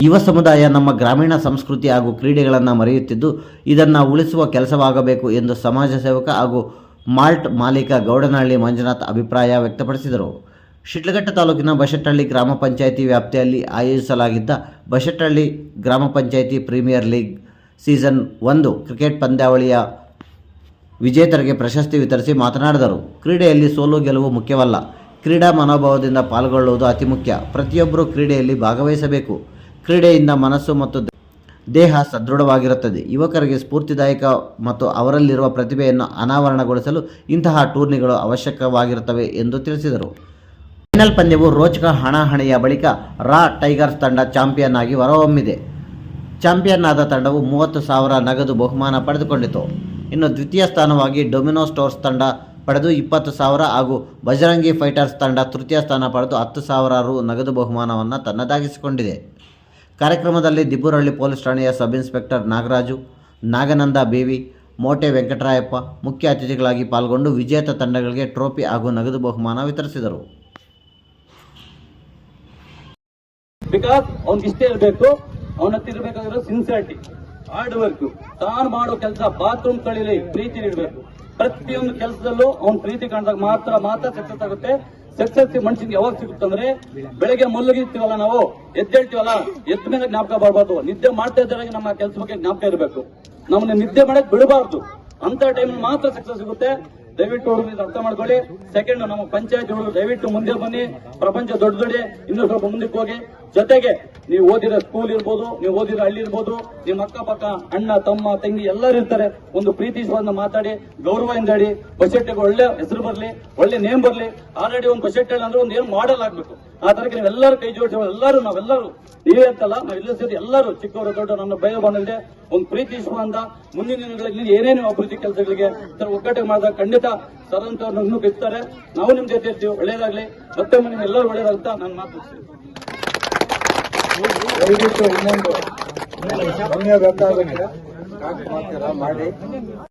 ಯುವ ಸಮುದಾಯ ನಮ್ಮ ಗ್ರಾಮೀಣ ಸಂಸ್ಕೃತಿ ಹಾಗೂ ಕ್ರೀಡೆಗಳನ್ನು ಮರೆಯುತ್ತಿದ್ದು ಇದನ್ನು ಉಳಿಸುವ ಕೆಲಸವಾಗಬೇಕು ಎಂದು ಸಮಾಜ ಸೇವಕ ಹಾಗೂ ಮಾಲ್ಟ್ ಮಾಲೀಕ ಗೌಡನಹಳ್ಳಿ ಮಂಜುನಾಥ್ ಅಭಿಪ್ರಾಯ ವ್ಯಕ್ತಪಡಿಸಿದರು. ಶಿಡ್ಲಘಟ್ಟ ತಾಲೂಕಿನ ಬಶೆಟ್ಟಹಳ್ಳಿ ಗ್ರಾಮ ಪಂಚಾಯಿತಿ ವ್ಯಾಪ್ತಿಯಲ್ಲಿ ಆಯೋಜಿಸಲಾಗಿದ್ದ ಬಶೆಟ್ಟಹಳ್ಳಿ ಗ್ರಾಮ panchayat premier league season 1 cricket ಪಂದ್ಯಾವಳಿಯ ವಿಜೇತರಿಗೆ ಪ್ರಶಸ್ತಿ ವಿತರಿಸಿ ಮಾತನಾಡಿದರು. ಕ್ರೀಡೆಯಲ್ಲಿ ಸೋಲು ಗೆಲುವು ಮುಖ್ಯವಲ್ಲ, ಕ್ರೀಡಾ ಮನೋಭಾವದಿಂದ ಪಾಲ್ಗೊಳ್ಳುವುದು ಅತಿ ಮುಖ್ಯ. ಪ್ರತಿಯೊಬ್ಬರೂ ಕ್ರೀಡೆಯಲ್ಲಿ ಭಾಗವಹಿಸಬೇಕು. ಕ್ರೀಡೆಯಿಂದ ಮನಸ್ಸು ಮತ್ತು ದೇಹ ಸದೃಢವಾಗಿರುತ್ತದೆ. ಯುವಕರಿಗೆ ಸ್ಫೂರ್ತಿದಾಯಕ ಮತ್ತು ಅವರಲ್ಲಿರುವ ಪ್ರತಿಭೆಯನ್ನು ಅನಾವರಣಗೊಳಿಸಲು ಇಂತಹ ಟೂರ್ನಿಗಳು ಅವಶ್ಯಕವಾಗಿರುತ್ತವೆ ಎಂದು ತಿಳಿಸಿದರು. ಫೈನಲ್ ಪಂದ್ಯವು ರೋಚಕ ಹಣಾಹಣಿಯ ಬಳಿಕ ರಾ ಟೈಗರ್ಸ್ ತಂಡ ಚಾಂಪಿಯನ್ ಆಗಿ ಹೊರಹೊಮ್ಮಿದೆ. ಚಾಂಪಿಯನ್ ಆದ ತಂಡವು 30,000 ನಗದು ಬಹುಮಾನ ಪಡೆದುಕೊಂಡಿತು. ಇನ್ನು ದ್ವಿತೀಯ ಸ್ಥಾನವಾಗಿ ಡೊಮಿನೋ ಸ್ಟೋರ್ಸ್ ತಂಡ ಪಡೆದು 20,000 ಹಾಗೂ ಬಜರಂಗಿ ಫೈಟರ್ಸ್ ತಂಡ ತೃತೀಯ ಸ್ಥಾನ ಪಡೆದು 10,000 ರು ನಗದು ಬಹುಮಾನವನ್ನು ತನ್ನದಾಗಿಸಿಕೊಂಡಿದೆ. ಕಾರ್ಯಕ್ರಮದಲ್ಲಿ ದಿಬ್ಬೂರಹಳ್ಳಿ ಪೊಲೀಸ್ ಠಾಣೆಯ ಸಬ್ ಇನ್ಸ್ಪೆಕ್ಟರ್ ನಾಗರಾಜು, ನಾಗನಂದ ಬೇವಿ, ಮೋಟೆ ವೆಂಕಟರಾಯಪ್ಪ ಮುಖ್ಯ ಅತಿಥಿಗಳಾಗಿ ಪಾಲ್ಗೊಂಡು ವಿಜೇತ ತಂಡಗಳಿಗೆ ಟ್ರೋಫಿ ಹಾಗೂ ನಗದು ಬಹುಮಾನ ವಿತರಿಸಿದರು. ಬಿಕಾಸ್ ಅವ್ನಿಗೆ ಇಷ್ಟೇ ಇರಬೇಕು, ಅವನ ಹತ್ರ ಇರಬೇಕಾಗಿರೋ ಸಿನ್ಸಿಯಾರಿಟಿ, ಹಾರ್ಡ್ ವರ್ಕ್, ತಾನು ಮಾಡೋ ಕೆಲಸ ಬಾತ್ರೂಮ್ ಕಳೀಲಿ ಪ್ರೀತಿ ಇಡಬೇಕು. ಪ್ರತಿಯೊಂದು ಕೆಲಸದಲ್ಲೂ ಅವ್ನ ಪ್ರೀತಿ ಕಾಣಿದಾಗ ಮಾತ್ರ ಸಕ್ಸಸ್ ಆಗುತ್ತೆ. ಸಕ್ಸಸ್ ಮನುಷ್ಯನಿಗೆ ಯಾವಾಗ ಸಿಗುತ್ತಂದ್ರೆ ಬೆಳಗ್ಗೆ ಮಲಗಿರ್ತೀವಲ್ಲ, ನಾವು ಎದ್ದೇಳ್ತೀವಲ್ಲ, ಎದ್ದ ಮೇಲೆ ಜ್ಞಾಪಕ ಬರಬಾರ್ದು. ನಿದ್ದೆ ಮಾಡ್ತಾ ಇದ್ದಾಗ ನಮ್ಮ ಕೆಲಸ ಬಗ್ಗೆ ಜ್ಞಾಪಕ ಇರಬೇಕು. ನಮ್ಮನ್ನ ನಿದ್ದೆ ಮಾಡಕ್ ಬಿಡಬಾರ್ದು. ಅಂತ ಟೈಮ್ ಮಾತ್ರ ಸಕ್ಸಸ್ ಸಿಗುತ್ತೆ. ದಯವಿಟ್ಟು ಹುಡುಗರು ಅರ್ಥ ಮಾಡ್ಕೊಳ್ಳಿ. ಸೆಕೆಂಡ್, ನಮ್ಮ ಪಂಚಾಯತ್ ಹುಡುಗರು ದಯವಿಟ್ಟು ಮುಂದೆ ಬನ್ನಿ. ಪ್ರಪಂಚ ದೊಡ್ಡದೊಡ್ಡೆ, ಇನ್ನೂ ಸ್ವಲ್ಪ ಮುಂದಕ್ಕೆ ಹೋಗಿ. ಜೊತೆಗೆ ನೀವು ಓದಿರೋ ಸ್ಕೂಲ್ ಇರ್ಬೋದು, ನೀವು ಓದಿರೋ ಹಳ್ಳಿ ಇರ್ಬೋದು, ನಿಮ್ಮ ಅಕ್ಕಪಕ್ಕ ಅಣ್ಣ ತಮ್ಮ ತಂಗಿ ಎಲ್ಲರೂ ಇರ್ತಾರೆ. ಒಂದು ಪ್ರೀತಿಸುವಂತ ಮಾತಾಡಿ, ಗೌರವದಿಂದ ಹೇಳಿ. ಬಶೆಟ್ಟಿಗೆ ಒಳ್ಳೆ ಹೆಸರು ಬರ್ಲಿ, ಒಳ್ಳೆ ನೇಮ್ ಬರ್ಲಿ. ಆಲ್ರೆಡಿ ಒಂದು ಬಶೆಟ್ ಹೇಳಿ ಅಂದ್ರೆ ಒಂದು ಏನು ಮಾಡಲ್ ಆಗ್ಬೇಕು. ಆ ತರಕ್ಕೆ ನೀವೆಲ್ಲರೂ ಕೈ ಜೋಡಿಸಿ, ನಾವೆಲ್ಲರೂ ನೀವೇ ಅಂತಲ್ಲ, ನಾವೆಲ್ಲ ಸೇರಿ ಎಲ್ಲರೂ ಚಿಕ್ಕವರು ದೊಡ್ಡ ನನ್ನ ಭಯ ಬಂದಿದೆ. ಒಂದು ಪ್ರೀತಿಸುವಂತ ಮುಂದಿನ ದಿನಗಳಲ್ಲಿ ಏನೇನು ಅಭಿವೃದ್ಧಿ ಕೆಲಸಗಳಿಗೆ ಒಗ್ಗಟ್ಟೆ ಮಾಡಿದಾಗ ಖಂಡಿತ ಸರ್ ಅಂತವ್ರನ್ನ ಇನ್ನೂ ಗೆಲ್ತಾರೆ. ನಾವು ನಿಮ್ ಜೊತೆ ಇರ್ತೀವಿ. ಒಳ್ಳೇದಾಗ್ಲಿ. ಮತ್ತೆ ನಿಮ್ಮೆಲ್ಲರೂ ಒಳ್ಳೇದಾಗುತ್ತಾ ನಾನು ಮಾತು ದಯವಿಟ್ಟು ಇನ್ನೊಂದು ಮಾಡಿ